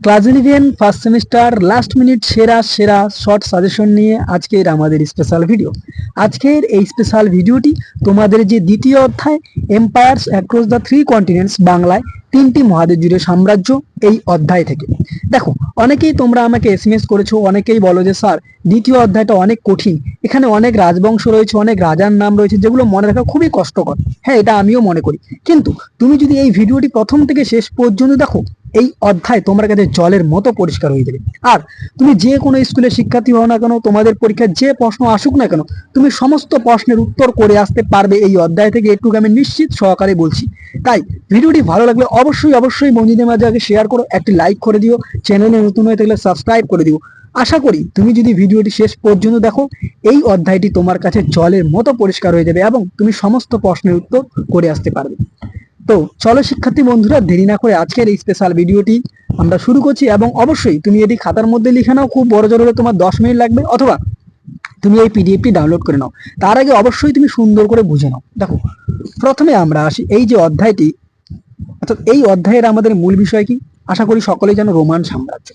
Class 11 first semester last minute সেরা সেরা short suggestion নিয়ে আজকের আমাদের স্পেশাল ভিডিও। আজকের এই স্পেশাল ভিডিওটি তোমাদের যে দ্বিতীয় অধ্যায় এম্পায়ার্স অ্যাক্রস দ্য 3 কন্টিনেন্টস বাংলায় 3টি মহাদেশ জুড়ে সাম্রাজ্য এই অধ্যায় থেকে। দেখো, অনেকেই তোমরা আমাকে এসএমএস করেছো, অনেকেই বলো যে স্যার দ্বিতীয় অধ্যায়টা অনেক কঠিন, এখানে অনেক রাজবংশ রয়েছে, অনেক রাজার নাম রয়েছে যেগুলো মনে রাখা খুবই কষ্টকর। হ্যাঁ, এটা আমিও মনে করি, কিন্তু তুমি যদি এই ভিডিওটি প্রথম থেকে শেষ পর্যন্ত দেখো, এই অধ্যায় তোমার কাছে জলের মতো পরিষ্কার হয়ে যাবে। আর তুমি যে কোনো স্কুলের শিক্ষার্থী হও না কেন, তোমাদের পরীক্ষায় যে প্রশ্ন আসুক না কেন, তুমি সমস্ত প্রশ্নের উত্তর করে আসতে পারবে এই অধ্যায় থেকে, এটুকু আমি নিশ্চিত সহকারে বলছি। তাই ভিডিওটি ভালো লাগলে অবশ্যই বন্ধুদের মাঝে আগে শেয়ার করো, একটি লাইক করে দিও, চ্যানেলে নতুন হয়ে থাকলে সাবস্ক্রাইব করে দিও। আশা করি তুমি যদি ভিডিওটি শেষ পর্যন্ত দেখো, এই অধ্যায়টি তোমার কাছে জলের মতো পরিষ্কার হয়ে যাবে এবং তুমি সমস্ত প্রশ্নের উত্তর করে আসতে পারবে। তো চলো শিক্ষার্থী বন্ধুরা, দেরি না করে আজকের এই স্পেশাল ভিডিওটি আমরা শুরু করছি। এবং অবশ্যই তুমি এটি খাতার মধ্যে লিখে নাও, খুব বড় জোর হলে তোমার 10 মিনিট লাগবে, অথবা তুমি এই পিডিএফটি ডাউনলোড করে নাও। তার আগে অবশ্যই তুমি সুন্দর করে বুঝে নাও। দেখো, প্রথমে আমরা আসি এই যে অধ্যায়টি, অর্থাৎ এই অধ্যায়ের আমাদের মূল বিষয় কি? আশা করি সকলেই জানো, রোমান সাম্রাজ্য।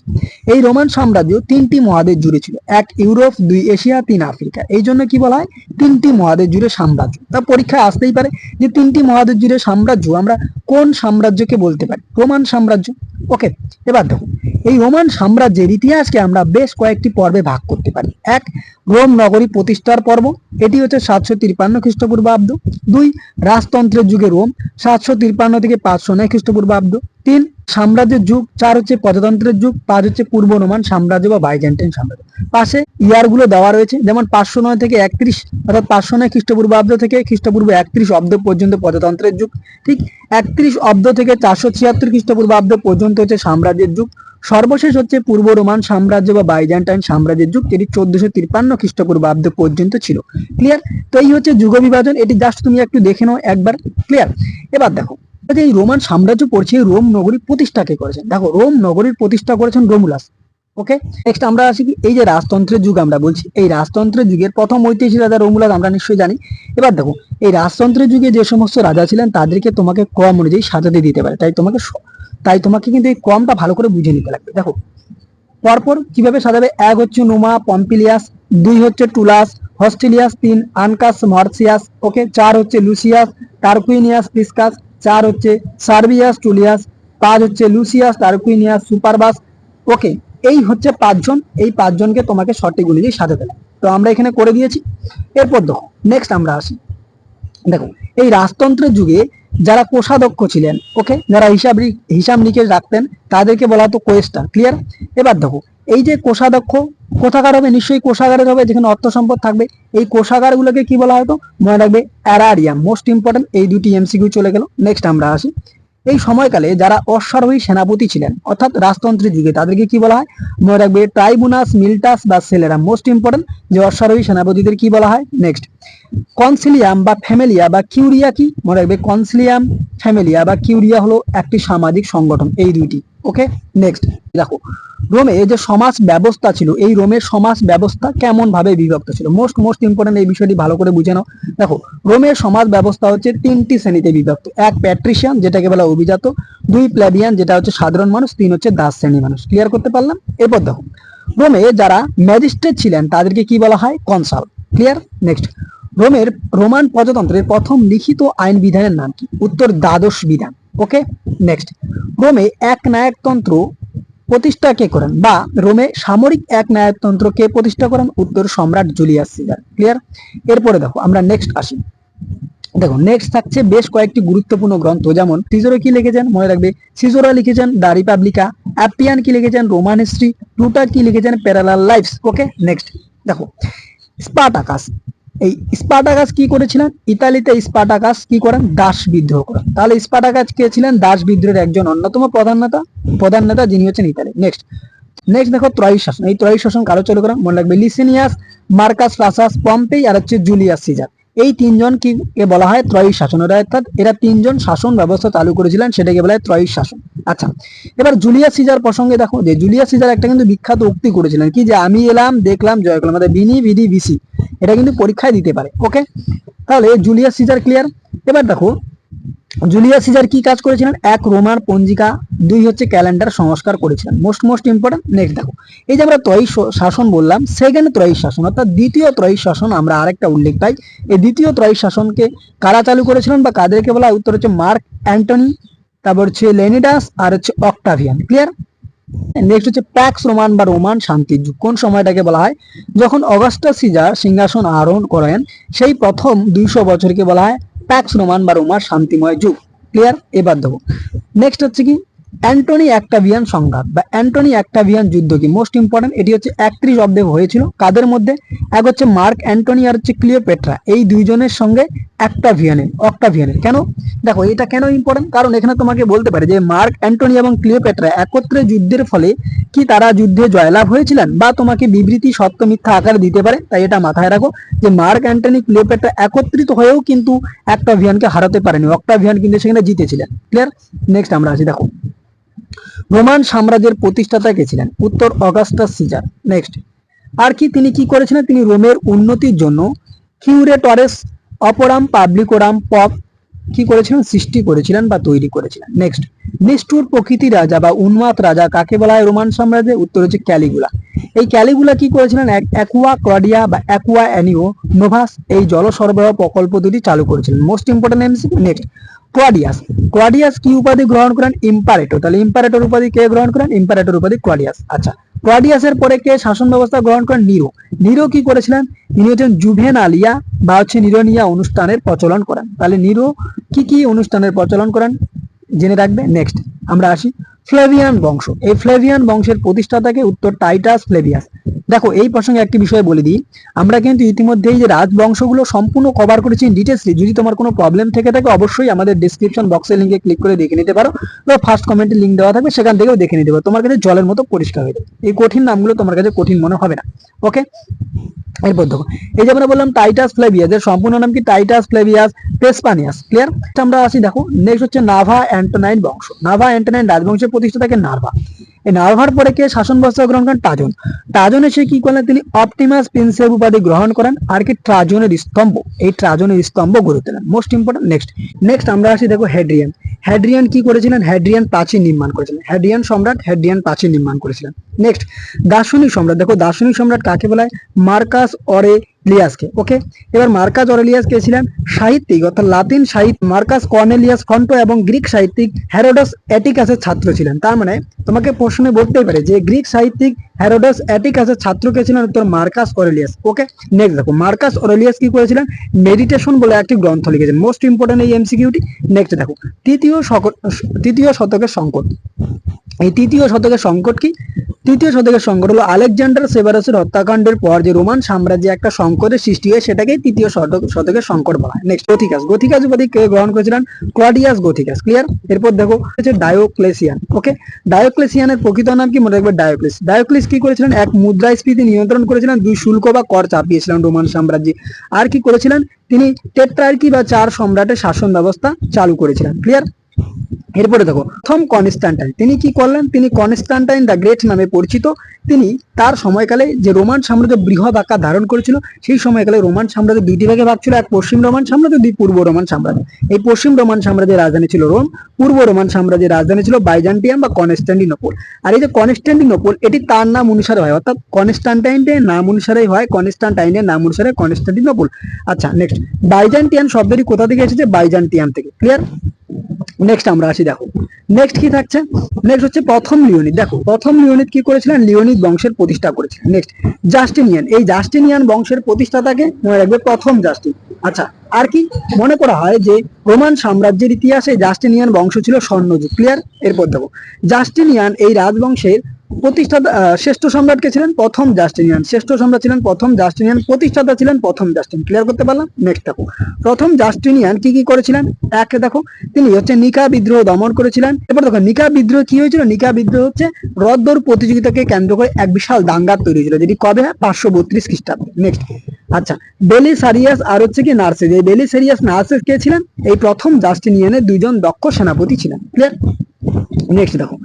এই রোমান সাম্রাজ্য 3টি মহাদেশ জুড়ে ছিল, 1 ইউরোপ, 2 এশিয়া, 3 আফ্রিকা। এই জন্য কি বলা হয়? 3টি মহাদেশ জুড়ে সাম্রাজ্য। তা পরীক্ষায় আসতেই পারে যে 3টি মহাদেশ জুড়ে সাম্রাজ্য আমরা কোন সাম্রাজ্যকে বলতে পারি? রোমান সাম্রাজ্য। ওকে, এবার দেখো, এই রোমান সাম্রাজ্যের ইতিহাসকে আমরা বেশ কয়েকটি পর্বে ভাগ করতে পারি। 1, রোম নগরী প্রতিষ্ঠার পর্ব, এটি হচ্ছে 753 খ্রিস্টপূর্বাব্দ। 2, রাজতন্ত্রের যুগে রোম, 753 থেকে 509 খ্রিস্টপূর্বাব্দ। 3, সাম্রাজ্যের যুগ। 4 হচ্ছে প্রজাতন্ত্রের যুগ। 5 হচ্ছে পূর্ব রোমান সাম্রাজ্য বা বাইজেন্টাইন সাম্রাজ্য। পাশে ইয়ার গুলো দেওয়া রয়েছে, যেমন 509 থেকে 31, অর্থাৎ 509 খ্রিস্টপূর্বাব্দ থেকে খ্রিস্টপূর্ব 31 অব্দ পর্যন্ত প্রজাতন্ত্রের যুগ। ঠিক 31 অব্দ থেকে 476 খ্রিস্টপূর্বাব্দ পর্যন্ত হচ্ছে সাম্রাজ্যের যুগ। সর্বশেষ হচ্ছে পূর্ব রোমান সাম্রাজ্য বা বাইজেন্টাইন সাম্রাজ্যের যুগ, যেটি 1453 খ্রিস্টপূর্বাব্দ পর্যন্ত ছিল। ক্লিয়ার? তো এই হচ্ছে যুগ বিভাজন, এটি জাস্ট তুমি একটু দেখে নাও একবার। ক্লিয়ার? এবার দেখো, এই রোমান সাম্রাজ্য পড়ছে, রোম নগরী প্রতিষ্ঠা কে করেছেন? দেখো, রোম নগরীর প্রতিষ্ঠা করেছেন রোমুলাস। ওকে, নেক্সট আমরা আসি কি, এই যে রাজতন্ত্রের যুগ আমরা বলছি, এই রাজতন্ত্রের যুগের প্রথম ঐতিহাসিক রাজা রোমুলাস, আমরা নিশ্চয়ই জানি। এবার দেখো, এই রাজতন্ত্রের যুগে যে সমস্ত রাজা ছিলেন তাদেরকে তোমাকে ক্রম অনুযায়ী সাজাতে দিতে পারে, তাই তোমাকে কিন্তু এই ক্রমটা ভালো করে বুঝে নিতে লাগবে। দেখো পরপর কিভাবে সাজাবে। 1 হচ্ছে নুমা পম্পিলিয়াস, 2 হচ্ছে টুলাস হস্টিলিয়াস, 3 আনকাস মার্সিয়াস, ওকে, 4 হচ্ছে লুসিয়াস টারকুইনিয়াস পিসকাস, 4 হচ্ছে সার্বিয়াস টুলিয়াস, 5 হচ্ছে লুসিয়াস টারকুইনিয়াস সুপারবাস। ওকে, এই হচ্ছে 5 জন। এই 5 জনকে তোমাকে সঠিক অনুযায়ী সাজাতে লাগবে। তো আমরা এখানে করে দিয়েছি। এরপর দেখো, নেক্সট আমরা আসি। দেখো, এই রাজতন্ত্রের যুগে যারা কোষাধ্যক্ষ ছিলেন, ওকে, যারা হিসাব নিকেশ রাখতেন, তাদেরকে বলা হতো কোয়েস্টার। ক্লিয়ার? এবার দেখো, এই যে কোষাধ্যক্ষ কোথাকার হবে? নিশ্চয়ই কোষাগারের হবে, যেখানে অর্থ সম্পদ থাকবে। এই কোষাগার গুলোকে কি বলা হতো? মনে রাখবে, অ্যারারিয়াম। মোস্ট ইম্পর্টেন্ট, এই দুটি এমসিকিউ চলে গেল। নেক্সট আমরা আসি, এই সময়কালে যারা অশ্বারোহী সেনাপতি ছিলেন, অর্থাৎ রাজতন্ত্রের যুগে, তাদেরকে কি বলা হয়? মনে রাখবে, ট্রাইবুনাস, মিল্টাস বা সেলেরা। মোস্ট ইম্পর্টেন্ট, যে অশ্বারোহী সেনাপতিদের কি বলা হয়? নেক্সট, কনসিলিয়াম বা ফ্যামিলিয়া বা কিউরিয়া কি? মনে রাখবে, কনসিলিয়াম, ফ্যামিলিয়া বা কিউরিয়া হলো একটি সামাজিক সংগঠন, এই দুইটি। ওকে, নেক্সট দেখো, রোমে যে সমাজ ব্যবস্থা ছিল, এই রোমের সমাজ ব্যবস্থা কেমন ভাবে বিভক্ত ছিল? মোস্ট ইম্পর্টেন্ট, এই বিষয়টি ভালো করে বুঝে নাও। দেখো, রোমের সমাজ ব্যবস্থা হচ্ছে 3টি শ্রেণীতে বিভক্ত। 1 প্যাট্রিশিয়ান, যেটাকে বলা অভিজাত। 2 প্লেবিয়ান, যেটা হচ্ছে সাধারণ মানুষ। 3 হচ্ছে দাস শ্রেণী মানুষ। ক্লিয়ার করতে পারলাম? এরপর দেখো, রোমে যারা ম্যাজিস্ট্রেট ছিলেন তাদেরকে কি বলা হয়? কনসাল। ক্লিয়ার? নেক্সট, রোমান প্রজাতন্ত্রের প্রথম লিখিত আইন বিধানের নাম কি? উত্তর, দ্বাদশ বিধান। ওকে, নেক্সট, রোমে এক নায়কতন্ত্র প্রতিষ্ঠা কে করেন, বা রোমে সামরিক এক নায়কতন্ত্র কে প্রতিষ্ঠা করেন? উত্তর, সম্রাট জুলিয়াস সিজার। ক্লিয়ার? এরপরে দেখো, আমরা নেক্সট আসি। দেখো, নেক্সট থাকছে বেশ কয়েকটি গুরুত্বপূর্ণ গ্রন্থ, যেমন সিজোরা কি লিখেছেন? মনে রাখবে, সিজোরা লিখেছেন দ্য রিপাবলিকা। অ্যাপিয়ান কি লিখেছেন? Roman history. প্লুটার কি লিখেছেন? Parallel lifes. ওকে, নেক্সট দেখো, স্পার্টাকাস। এই স্পার্টাকাস কি করেছিলেন? ইতালিতে স্পার্টাকাস কি করেন? দাস বিদ্রোহ করেন। তাহলে স্পার্টাকাস কে ছিলেন? দাস বিদ্রোহের একজন অন্যতম প্রধান নেতা, যিনি হচ্ছেন ইতালি। নেক্সট দেখো, ত্রয়ী শাসন। এই ত্রয়ী শাসন কারো চালু করেন? মনে রাখবে, লিসিনিয়াস, মার্কাস ফ্রাসাস, পম্পেই আর হচ্ছে জুলিয়াস সিজার। এই 3 জন কি বলা হয়? ত্রয়ী শাসন। অর্থাৎ এরা 3 জন শাসন ব্যবস্থা চালু করেছিলেন, সেটাকে বলা হয় ত্রয়ী শাসন। আচ্ছা, এবার জুলিয়াস সিজার প্রসঙ্গে দেখো, যে জুলিয়াস সিজার একটা কিন্তু বিখ্যাত উক্তি করেছিলেন, কি? যে আমি এলাম, দেখলাম, জয় করলাম। আমাদের বিনি বিডি বিসি, এটা কিন্তু পরীক্ষায় দিতে পারে। ওকে, তাহলে জুলিয়াস সিজার। ক্লিয়ার? এবার দেখো, জুলিয়াস সিজার কি কাজ করেছিলেন? এক রোমান পঞ্জিকা, দুই হচ্ছে ক্যালেন্ডার সংস্কার করেছিলেন। Most important. নেক্সট দেখো, এই যে আমরা ত্রয়ী শাসন বললাম, সেকেন্ড ত্রয়ী শাসন অর্থাৎ দ্বিতীয় ত্রয়ী শাসন আমরা আরেকটা উল্লেখ পাই। এই দ্বিতীয় ত্রয়ী শাসনকে কারা চালু করেছিলেন বা কাদেরকে বলা হয়? উত্তর হচ্ছে মার্ক অ্যান্টনি, তারপর হচ্ছে লেনিডাস, আর হচ্ছে অক্টাভিয়ান। ক্লিয়ার? নেক্সট হচ্ছে প্যাক্স রোমান বা রোমান শান্তির যুগ। কোন সময়টাকে বলা হয়? যখন অগাস্টাস সিজার সিংহাসন আরোহণ করেন সেই প্রথম 200 বছরকে বলা হয় প্যাক্স রোমান বা রোমান শান্তিময় যুগ। ক্লিয়ার? এবার দেখো, নেক্সট হচ্ছে কি অ্যান্টনি অক্টাভিয়ান সংঘাত বা অ্যান্টনি অক্টাভিয়ান যুদ্ধ কি? Most important. এটি হচ্ছে 31 অব্দে হয়েছিল। কাদের মধ্যে? এক হচ্ছে মার্ক অ্যান্টনি আর হচ্ছে ক্লিওপেট্রা, এই দুইজনের সঙ্গে অক্টাভিয়ানের। কেন? দেখো এটা কেন ইম্পর্টেন্ট, কারণ এখানে তোমাকে বলতে পারে যে মার্ক অ্যান্টনি এবং ক্লিওপেট্রা একত্রে যুদ্ধের ফলে কি তারা যুদ্ধে জয়লাভ হয়েছিলেন, বা তোমাকে বিবৃতি সত্য মিথ্যা আকারে দিতে পারে। তাই এটা মাথায় রাখো যে মার্ক অ্যান্টনি ক্লিওপেট্রা একত্রিত হয়েও কিন্তু অক্টাভিয়ানকে হারাতে পারেনি, অক্টাভিয়ান কিন্তু সেখানে জিতেছিলেন। ক্লিয়ার? নেক্সট আমরা আসি, দেখো রোমান সাম্রাজ্যের প্রতিষ্ঠাতা কে ছিলেন? উত্তর অগাস্টাস সিজার। নেক্সট আর কি তিনি কি করেছিলেন? তিনি রোমের উন্নতির জন্য কিউরেটরেস অপরাম পাবলিকোরাম পপ কি করেছিলেন? সৃষ্টি করেছিলেন বা তৈরি করেছিলেন। নেক্সট নিষ্ঠুর প্রকৃতি রাজা বা উন্মাদ রাজা কাকে বলা হয় রোমান সাম্রাজ্যে? উত্তর হচ্ছে ক্যালিগুলা। এই ক্যালিগুলা কি করেছিলেন? অ্যাকুয়া ক্লডিয়া বা অ্যাকুয়া অ্যানিও নোভাস এই জল সরবরাহ প্রকল্প দুটি চালু করেছিলেন। Most important MCQ. Next Claudius, Claudius কি উপাধি গ্রহণ করেন? ইম্পারেটর। তাহলে ইম্পারেটর উপাধি কে গ্রহণ করেন? ইম্পারেটর উপাধি ক্লডিয়াস। আচ্ছা, ক্লডিয়াসের পরে কে শাসন ব্যবস্থা গ্রহণ করেন? নিরো। নিরো কি করেছিলেন? তিনি হচ্ছেন জুভেনালিয়া বা হচ্ছে নিরোনিয়া অনুষ্ঠানের প্রচলন করেন। তাহলে নিরো কি কি অনুষ্ঠানের প্রচলন করেন জেনে রাখবে। নেক্সট আমরা আসি ফ্লেভিয়ান বংশ। এই ফ্লেভিয়ান বংশের প্রতিষ্ঠাতাকে? উত্তর টাইটাস ফ্লেভিয়াস। দেখো এই প্রসঙ্গে একটি বিষয় বলে দিই, আমরা কিন্তু ইতিমধ্যেই যে রাজবংশগুলো সম্পূর্ণ কভার করেছি ডিটেলসলি। যদি তোমার কোনো প্রবলেম থেকে থাকে অবশ্যই আমাদের ডেসক্রিপশন বক্সের লিঙ্কে ক্লিক করে দেখে নিতে পারো, বা ফার্স্ট কমেন্টে লিঙ্ক দেওয়া থাকবে, সেখান থেকেও দেখে নিতে পারো। তোমার কাছে জলের মতো পরিষ্কার হয়ে যাবে, এই কঠিন নামগুলো তোমার কাছে কঠিন মনে হবে না। ওকে, এরপর দেখো, এই যে আমরা বললাম টাইটাস ফ্লেভিয়াস, এর সম্পূর্ণ নাম কি? টাইটাস ফ্লেভিয়াস ভেসপানিয়াস। ক্লিয়ার? আমরা আসি, দেখো নেক্সট হচ্ছে নাভা অ্যান্টোনাইন বংশ। নাভা অ্যান্টোনাইন রাজবংশের প্রতিষ্ঠাতাকে নার্ভা। এই নার্ভার পরে কে শাসন ব্যবস্থা গ্রহণ করেন? ট্রাজন। ট্রাজন এসে কি করলেন? তিনি অপটিমাস প্রিন্সেপ উপাধি গ্রহণ করেন, আর কি ট্রাজনের স্তম্ভ, এই ট্রাজনের স্তম্ভ গড়ে তোলেন। Most important. নেক্সট আমরা আসি, দেখো হেড্রিয়ান। হেড্রিয়ান কি করেছিলেন? হেড্রিয়ান প্রাচীর নির্মাণ করেছিলেন। হেড্রিয়ান সম্রাট হেড্রিয়ান প্রাচীর নির্মাণ করেছিলেন। নেক্সট দার্শনিক সম্রাট। দেখো দার্শনিক সম্রাট কাকে বলা হয়? মার্কাস অরেলিয়াসকে। ওকে, এবার মার্কাস অরেলিয়াস কে ছিলেন? সাহিত্যিক অর্থাৎ লাতিন সাহিত্য মার্কাস কর্নেলিয়াস ফন্টো এবং গ্রিক সাহিত্যিক হেরোডস অ্যাটিকাসের ছাত্র ছিলেন। তার মানে তোমাকে প্রশ্নে বলতেই পারে যে গ্রিক সাহিত্যিক হেরোডস অ্যাটিকাসের ছাত্র কে ছিলেন? উত্তর মার্কাস অরেলিয়াস। ওকে, নেক্সট দেখো মার্কাস অরেলিয়াস কি করেছিলেন? মেডিটেশন বলে একটি গ্রন্থ লিখেছেন। মোস্ট ইম্পর্টেন্ট এই এমসিকিউটি। নেক্সট দেখো তৃতীয় শতকের সংকট। এই তৃতীয় শতকের সংকট কি? তৃতীয় শতকের সংকট হলো আলেকজান্ডার সেভারাসের হত্যাকাণ্ডের পর যে রোমান সাম্রাজ্যে একটা সংকটের সৃষ্টি হয়, সেটাকেই তৃতীয় শতকের সংকট বলা হয়। নেক্সট গোথিকাস। গোথিকাস উপাধি কে গ্রহণ করেছিলেন? ক্লডিয়াস গোথিকাস। ক্লিয়ার? এরপর দেখো হচ্ছে ডায়োক্লেসিয়ান। ওকে, ডায়োক্লেসিয়ানের প্রকৃত নাম কি? মনে রাখবে ডায়োক্লিস। ডায়োক্লিস কি করেছিলেন? এক মুদ্রাস্ফীতি নিয়ন্ত্রণ করেছিলেন, দুই শুল্ক বা কর চাপিয়েছিলেন রোমান সাম্রাজ্যে। আর কি করেছিলেন? তিনি টেট্রার্কি বা 4 সম্রাটের শাসন ব্যবস্থা চালু করেছিলেন। ক্লিয়ার? এরপরে দেখো প্রথম কনস্ট্যান্টাইন। তিনি কি করলেন? তিনি কনস্ট্যান্টাইন দ্য গ্রেট নামে পরিচিত। তিনি তার সময়কালে যে রোমান সাম্রাজ্য বৃহৎ আকার ধারণ করেছিল, সেই সময়কালে রোমান সাম্রাজ্য দুইটি ভাগে ভাগ ছিল, এক পশ্চিম রোমান সাম্রাজ্য, দুই পূর্ব রোমান সাম্রাজ্য। এই পশ্চিম রোমান সাম্রাজ্যের রাজধানী ছিল রোম, পূর্ব রোমান সাম্রাজ্যের রাজধানী ছিল বাইজান্টিয়াম বা কনস্ট্যান্টিনোপল। আর এই যে কনস্ট্যান্টিনোপল, এটি তার নাম অনুসারে হয়, অর্থাৎ কনস্ট্যান্টাইনের নাম অনুসারেই হয়, কনস্ট্যান্টাইনের নাম অনুসারে কনস্ট্যান্টিনোপল। আচ্ছা, নেক্সট বাইজান্টিয়ান শব্দটি কোথা থেকে এসেছে? বাইজান্টিয়াম থেকে। ক্লিয়ার? নেক্সট আমরা আসি, দেখো নেক্সট কি থাকছে? নেক্সট হচ্ছে প্রথম লিওনিড। দেখো প্রথম লিওনিড কি করেছিলেন? লিওনিড বংশের প্রতিষ্ঠা করেছিলেন। Next Justinian. এই জাস্টিনিয়ান বংশের প্রতিষ্ঠাতাকে মনে রাখবে প্রথম জাস্টিন। আচ্ছা, আর কি মনে করা হয় যে রোমান সাম্রাজ্যের ইতিহাসে জাস্টিনিয়ান বংশ ছিল স্বর্ণযুগ। ক্লিয়ার? এরপর দেখো জাস্টিনিয়ান এই রাজবংশের প্রতিষ্ঠাতা শ্রেষ্ঠ সম্রাট কে ছিলেন? প্রথম জাস্টিনিয়ান। শ্রেষ্ঠ সম্রাট ছিলেন প্রথম জাস্টিনিয়ান, প্রতিষ্ঠাতা ছিলেন প্রথম জাস্টিন। ক্লিয়ার করতে পারলাম? নেক্সট দেখো প্রথম জাস্টিনিয়ান কি কি করেছিলেন? এক দেখো তিনি হচ্ছে নিকা বিদ্রোহ দমন করেছিলেন। এরপর দেখো নিকা বিদ্রোহ কি হয়েছিল? নিকা বিদ্রোহ হচ্ছে রথদৌড় প্রতিযোগিতাকে কেন্দ্র করে এক বিশাল দাঙ্গা তৈরি হয়েছিল, যেটি কবে? 532 খ্রিস্টাব্দে। নেক্সট আচ্ছা, বেলিসারিয়াস আর হচ্ছে কি নার্সেস। এই বেলিসারিয়াস নার্সেস কে ছিলেন? এই প্রথম জাস্টিনিয়ানের দুইজন দক্ষ সেনাপতি ছিলেন। ক্লিয়ার? নেক্সট দেখো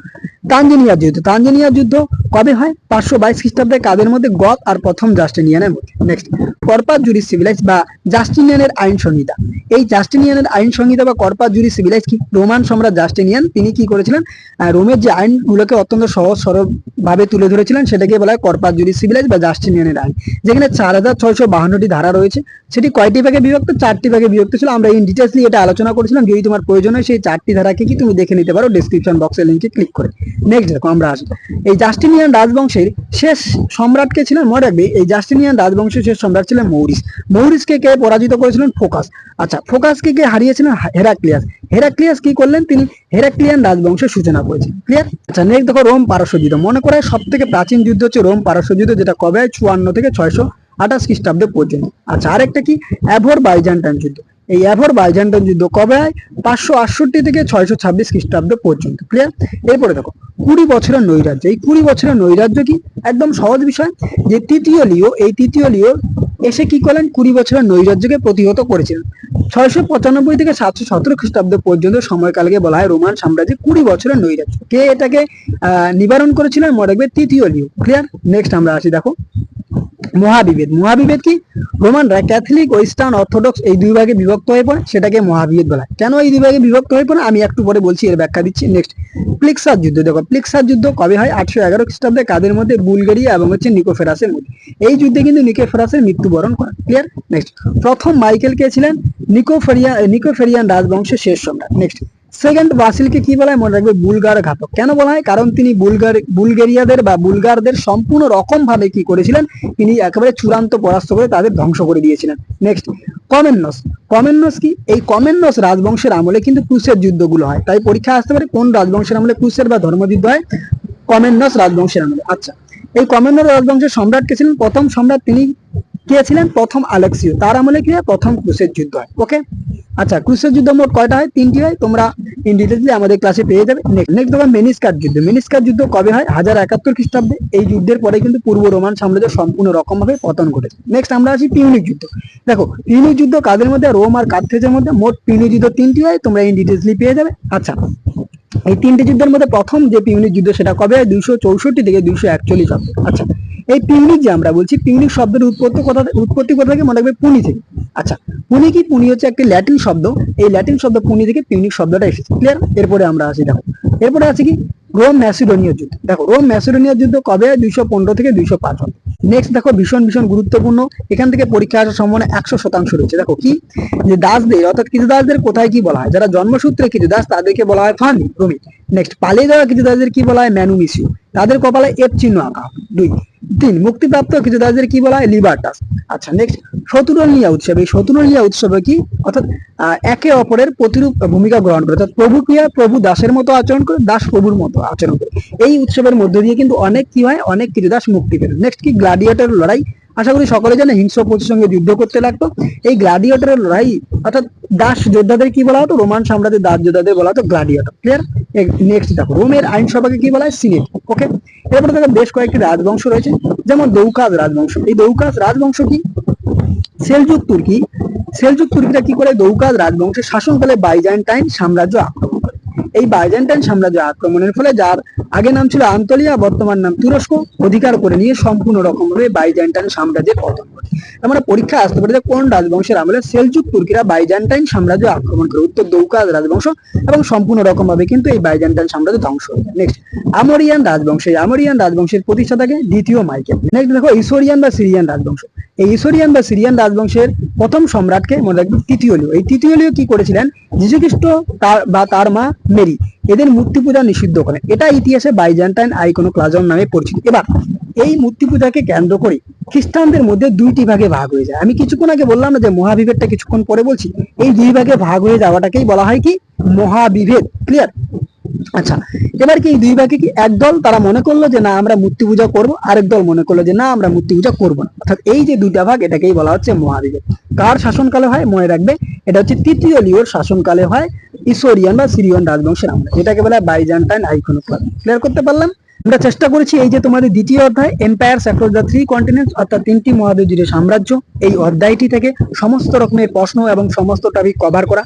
তানজানিয়ার যুদ্ধ। তানজানিয়ার যুদ্ধ কবে হয়? 522 খ্রিস্টাব্দে। কাদের মধ্যে? গথ আর প্রথম জাস্টিনিয়ানের মধ্যে। নেক্সট, কর্পাস জুরিস সিভিলাইজ বা জাস্টিনিয়ানের আইন সংহিতা। এই জাস্টিনিয়ানের আইন সংহিতা বা কর্পাস জুরিস সিভিলাইজ কি? রোমান সম্রাট জাস্টিনিয়ান তিনি কি করেছিলেন? রোমের যে আইনগুলোকে অত্যন্ত সহজ সরল ভাবে তুলে ধরেছিলেন, সেটাকে বলা হয় কর্পাস জুরিস সিভিলাইজ বা জাস্টিনিয়ানের আইন। যেখানে 4652টি ধারা রয়েছে। সেটি কয়টি ভাগে বিভক্ত? 4টি ভাগে বিভক্ত ছিল। আমরা ইন ডিটেইলসলি এটা আলোচনা করেছিলাম। যদি তোমার প্রয়োজন হয় সেই 4টি ধারাকে কি তুমি দেখে নিতে পারো ডেসক্রিপশন বক্সের লিংকে ক্লিক করে। নেক্সট দেখো, আমরা আসি এই জাস্টিনিয়ান রাজবংশের শেষ সম্রাট কে ছিলেন? মনে রাখবে এই জাস্টিনিয়ান রাজবংশের শেষ সম্রাট ছিলেন মৌরিস। মৌরিসকে কে পরাজিত করেছিলেন? ফোকাস। আচ্ছা, ফোকাসকে কে হারিয়েছিলেন? হেরাক্লিয়াস। হেরাক্লিয়াস কি করলেন? তিনি হেরাক্লিয়ান রাজবংশের সূচনা করেছেন। ক্লিয়ার? আচ্ছা, নেক্সট দেখো, রোম পারস্য যুদ্ধ। মনে করা সব থেকে প্রাচীন যুদ্ধ হচ্ছে রোম পারস্য যুদ্ধ, যেটা কবে হয়? 54 থেকে 628 খ্রিস্টাব্দে পর্যন্ত। আচ্ছা, আরেকটা কি? অ্যাভর বাইজান্টাইন যুদ্ধ। এই অ্যাভর বাইজান্টাইন যুদ্ধ কবে হয়? 568 থেকে 626 খ্রিস্টাব্দ পর্যন্ত। ক্লিয়ার? এরপরে দেখো 20 বছরের নৈরাজ্য। এই 20 বছরের নৈরাজ্য কি? একদম সহজ বিষয়, যে তৃতীয় লিও, এই তৃতীয় লিও এসে কি করলেন? 20 বছরের নৈরাজ্যকে প্রতিহত করেছিলেন। 695 থেকে 717 খ্রিস্টাব্দ পর্যন্ত সময়কালকে বলা হয় রোমান সাম্রাজ্যে 20 বছরের নৈরাজ্য। কে এটাকে নিবারণ করেছিলেন? মনে রাখবে তৃতীয় লিও। ক্লিয়ার? নেক্সট আমরা আসি দেখো মহাবিভেদ। মহাবিভেদ কি? রোমানরা ক্যাথলিক ও ইস্টার্ন অর্থোডক্স এই দুই ভাগে বিভক্ত হয়ে পড়ে, সেটাকে মহাবিভেদ বলা হয়। কেন এই দুই ভাগে বিভক্ত হয়ে পড়ে আমি একটু পরে বলছি, এর ব্যাখ্যা দিচ্ছি। নেক্সট, প্লিক্সার যুদ্ধ। দেখো প্লিক্সার যুদ্ধ কবে হয়? 811 খ্রিস্টাব্দে। কাদের মধ্যে? বুলগেরিয়া এবং হচ্ছে নিকোফেরাসের মধ্যে। এই যুদ্ধে কিন্তু নিকোফেরাসের মৃত্যুবরণ করেন। ক্লিয়ার? নেক্সট, প্রথম মাইকেল কে ছিলেন? নিকোফেরিয়ান রাজবংশের শেষ সম্রাট। নেক্সট, সেকেন্ড বাসিলকে কি বলা হয়? মনে রাখবে বুলগার ঘাতক। কেন বলা হয়? কারণ তিনি বুলগেরিয়াদের বা বুলগারদের সম্পূর্ণ রকম ভাবে কি করেছিলেন? তিনি একেবারে চূড়ান্ত পরাস্ত করে তাদের ধ্বংস করে দিয়েছিলেন। নেক্সট, কমেন্নস। কমেন্নস কি? এই কমেন্নস রাজবংশের আমলে কিন্তু ক্রুসের যুদ্ধগুলো হয়। তাই পরীক্ষা আসতে পারে কোন রাজবংশের আমলে ক্রুসের বা ধর্মযুদ্ধ হয়? কমেন্নস রাজবংশের আমলে। আচ্ছা, এই কমেন্নস রাজবংশের সম্রাট কে ছিলেন? প্রথম সম্রাট তিনি কে ছিলেন? প্রথম আলেক্সিও। তার আমলে কি হয়? প্রথম ক্রুসের যুদ্ধ হয়। ওকে। আচ্ছা, ক্রুসের যুদ্ধ মোট কয়টা হয়? 3টি হয়। তোমরা ইন ডিটেইলসলি আমাদের ক্লাসে পেয়ে যাবে। নেক্সট দেখো মেনিস্কার যুদ্ধ। মেনিস্কার যুদ্ধ কবে হয়? 1071 খ্রিস্টাব্দে। এই যুদ্ধের পরে কিন্তু পূর্ব রোমান সাম্রাজ্য সম্পূর্ণ রকম ভাবে পতন ঘটেছে। নেক্সট আমরা আসি পিউনিক যুদ্ধ। দেখো পিউনিক যুদ্ধ কাদের মধ্যে? রোম আর কার্থেজের মধ্যে। মোট পিউনিক যুদ্ধ 3টি হয়। তোমরা ইন ডিটেইলসলি পেয়ে যাবে। আচ্ছা, এই 3টি যুদ্ধের মধ্যে প্রথম যে পিউনিক যুদ্ধ সেটা কবে হয়? 264 থেকে 241 অব্দে। আচ্ছা, এই পিউনিক যে আমরা বলছি, পিউনিক শব্দের উৎপত্তি কোথা থেকে? মনে রাখবে পুনি থেকে। আচ্ছা, পুনি কি? পুনি হচ্ছে একটি ল্যাটিন শব্দ। এই ল্যাটিন শব্দ পুনি থেকে পিউনিক শব্দটা এসেছে। ক্লিয়ার? এরপরে আমরা আসি দেখো, এরপরে আছে কি? রোম ম্যাসিডোনিয়া যুদ্ধ। দেখো রোম ম্যাসিডোনিয়া যুদ্ধ কবে হয়? 215 থেকে 205। নেক্সট দেখো ভীষণ ভীষণ গুরুত্বপূর্ণ, এখান থেকে পরীক্ষা আসার সম্ভাবনা 100% রয়েছে। দেখো কি? যে দাসদের অর্থাৎ কৃতদাসদের কোথায় কি বলা হয়? যারা জন্মসূত্রে কৃতদাস তাদেরকে বলা হয় ফার্মি রোমি। নেক্সট, পালিয়ে যাওয়া কৃতদাসদের কি বলা হয়? ম্যানুমিসিও। তাদের কপালে এফ চিহ্ন আঁকা হবে। 2 3 মুক্তিপ্রাপ্ত কৃতদাসদের কি বলা হয়? লিবার্টাস। আচ্ছা, নেক্সট শতুরনীয়া উৎসব। এই শতুরনীয়া উৎসবে কি? অর্থাৎ একে অপরের প্রতিরূপ ভূমিকা গ্রহণ করে, অর্থাৎ প্রভু ক্রিয়া প্রভু দাসের মতো আচরণ করে, দাস প্রভুর মতো আচরণ করে। এই উৎসবের মধ্য দিয়ে কিন্তু অনেক কি হয়? অনেক কৃতদাস মুক্তি পেল। নেক্সট কি? গ্লাডিয়েটর লড়াই। আশা করি সকলে জানে হিংস্র পশুর সঙ্গে যুদ্ধ করতে লাগতো। এই গ্লাডিয়েটরের লড়াই অর্থাৎ দাস যোদ্ধাদের কি বলা হতো? রোমান সাম্রাজ্যের দাস যোদ্ধাদের বলা হতো গ্লাডিয়েটর। ক্লিয়ার? নেক্সট দেখো রোমের আইনসভাকে কি বলা হয়? সিনেট। ওকে। এরপরে দেখো বেশ কয়েকটি রাজবংশ রয়েছে, যেমন দৌকাজ রাজবংশ। এই দৌকাজ রাজবংশ কি? সেলজুক তুর্কি। সেলজুক তুর্কিরা কি করে? দৌকাজ রাজবংশের শাসনকালে বাইজেন্টাইন সাম্রাজ্য আক্রমণ করে। এই বাইজেন্টাইন সাম্রাজ্য আক্রমণের ফলে যার আগে নাম ছিল আন্তলিয়া, বর্তমান নাম তুরস্ক, অধিকার করে নিয়ে সম্পূর্ণ রকম ভাবে বাইজেন্টাইন সাম্রাজ্যের পতন ঘটে। আমরা পরীক্ষা আসতে পারে যে কোন রাজবংশের আমলে সেলজুক তুর্কিরা বাইজেন্টাইন সাম্রাজ্য আক্রমণ করে? উত্তর দৌকাজ রাজবংশ, এবং সম্পূর্ণ রকম ভাবে কিন্তু এই বাইজেন্টাইন সাম্রাজ্য ধ্বংস হয়ে যায়। নেক্সট আমরিয়ান রাজবংশ। এই আমরিয়ান রাজবংশের প্রতিষ্ঠাতাকে দ্বিতীয় মাইকেল। নেক্সট দেখো ইসোরিয়ান বা সিরিয়ান রাজবংশ। এই ইসোরিয়ান বা সিরিয়ান রাজবংশের প্রথম সম্রাটকে মনে রাখবে তৃতীয় লিও। এই তৃতীয় লিও কি করেছিলেন? যীশুখ্রিস্ট তার মা মেরি এদের মূর্তি পূজা নিষিদ্ধ করেন। এটা ইতিহাসে বাইজেন্টাইন আইকোনোক্লাজম নামে পরিচিত। এবার এই মূর্তি পূজাকে কেন্দ্র করে খ্রিস্টানদের মধ্যে 2টি ভাগে ভাগ হয়ে যায়। আমি কিছুক্ষণ আগে বললাম না যে মহাবিভেদটা কিছুক্ষণ পরে বলছি। এই 2 ভাগে ভাগ হয়ে যাওয়াটাকেই বলা হয় কি? মহাবিভেদ। ক্লিয়ার? আচ্ছা, এবার কি এই 2 ভাগে কি? একদল তারা মনে করলো যে না আমরা মূর্তি পূজা করবো, আরেক দল মনে করলো যে না আমরা মূর্তি পূজা করবো না। অর্থাৎ এই যে 2টা ভাগ, এটাকেই বলা হচ্ছে মহাবিভেদ। কার শাসনকালে হয়? মনে রাখবে এটা হচ্ছে তৃতীয় লিওর শাসনকালে হয়, ইসোরিয়ান বা সিরিয়ান রাজবংশের আমলে, যেটাকে বলা হয় বাইজেন্টাইন আইকোনোক্লাজম। ক্লিয়ার করতে পারলাম? আমরা চেষ্টা করেছি এই যে তোমাদের দ্বিতীয় অধ্যায় empires across the three continents অর্থাৎ তিনটি মহাদেশ জুড়ে সাম্রাজ্য, এই অধ্যায়টি থেকে সমস্ত রকমের প্রশ্ন এবং সমস্ত টপিক কভার করা।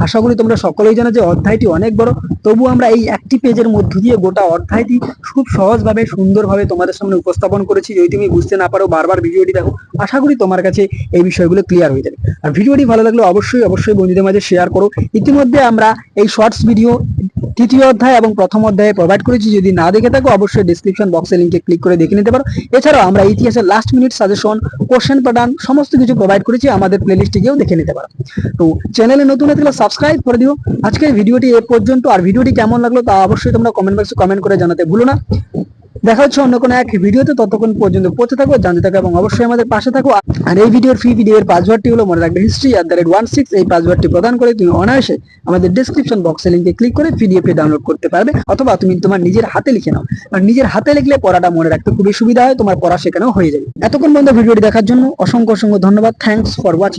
আশা করি তোমরা সকলেই জানো যে অধ্যায়টি অনেক বড়, তবু আমরা এই একটি পেজের মধ্য দিয়ে গোটা অধ্যায়টি খুব সহজভাবে সুন্দরভাবে তোমাদের সামনে উপস্থাপন করেছি। যদি তুমি বুঝতে না পারো বারবার ভিডিওটি দেখো, আশা করি তোমার কাছে এই বিষয়গুলো ক্লিয়ার হয়ে যাবে। আর ভিডিওটি ভালো লাগলে অবশ্যই অবশ্যই বন্ধুদের মাঝে শেয়ার করো। ইতিমধ্যে আমরা এই শর্টস ভিডিও তৃতীয় অধ্যায় এবং প্রথম অধ্যায়ে প্রোভাইড করেছি, যদি না দেখে থাকো অবশ্যই ডেসক্রিপশন বক্সে লিংকে ক্লিক করে দেখে নিতে পারো। এছাড়াও আমরা ইতিহাসের last minute suggestion, question pattern সমস্ত কিছু প্রোভাইড করেছি, আমাদের প্লেলিস্টে গিয়েও দেখে নিতে পারো। তো চ্যানেলে নতুন হয়ে থাকলে সাবস্ক্রাইব করে দিও। আজকের ভিডিওটি এ পর্যন্ত, আর ভিডিওটি কেমন লাগলো তা অবশ্যই তোমরা কমেন্ট বক্সে কমেন্ট করে জানাতে ভুলো না। দেখা হচ্ছে অন্য কোনো এক ভিডিওতে, ততক্ষণ পর্যন্ত পড়তে থাকো, জানতে থাকো এবং অবশ্যই আমাদের পাশে থাকো। আর এই ভিডিওর ফ্রি ভিডিওর পাসওয়ার্ডটি হলো, মনে রাখবে, history@16। এই পাসওয়ার্ডটি প্রদান করে তুমি অনায়াসে আমাদের ডেসক্রিপশন বক্সে লিংকে ক্লিক করে পিডিএফ ডাউনলোড করতে পারবে, অথবা তুমি তোমার নিজের হাতে লিখে নাও। আর নিজের হাতে লিখলে পড়াটা মনে রাখতে খুবই সুবিধা হয়, তোমার পড়া শেখানো হয়ে যাবে। এতক্ষণ পর্যন্ত ভিডিওটি দেখার জন্য অসংখ্য অসংখ্য ধন্যবাদ। Thanks for watching.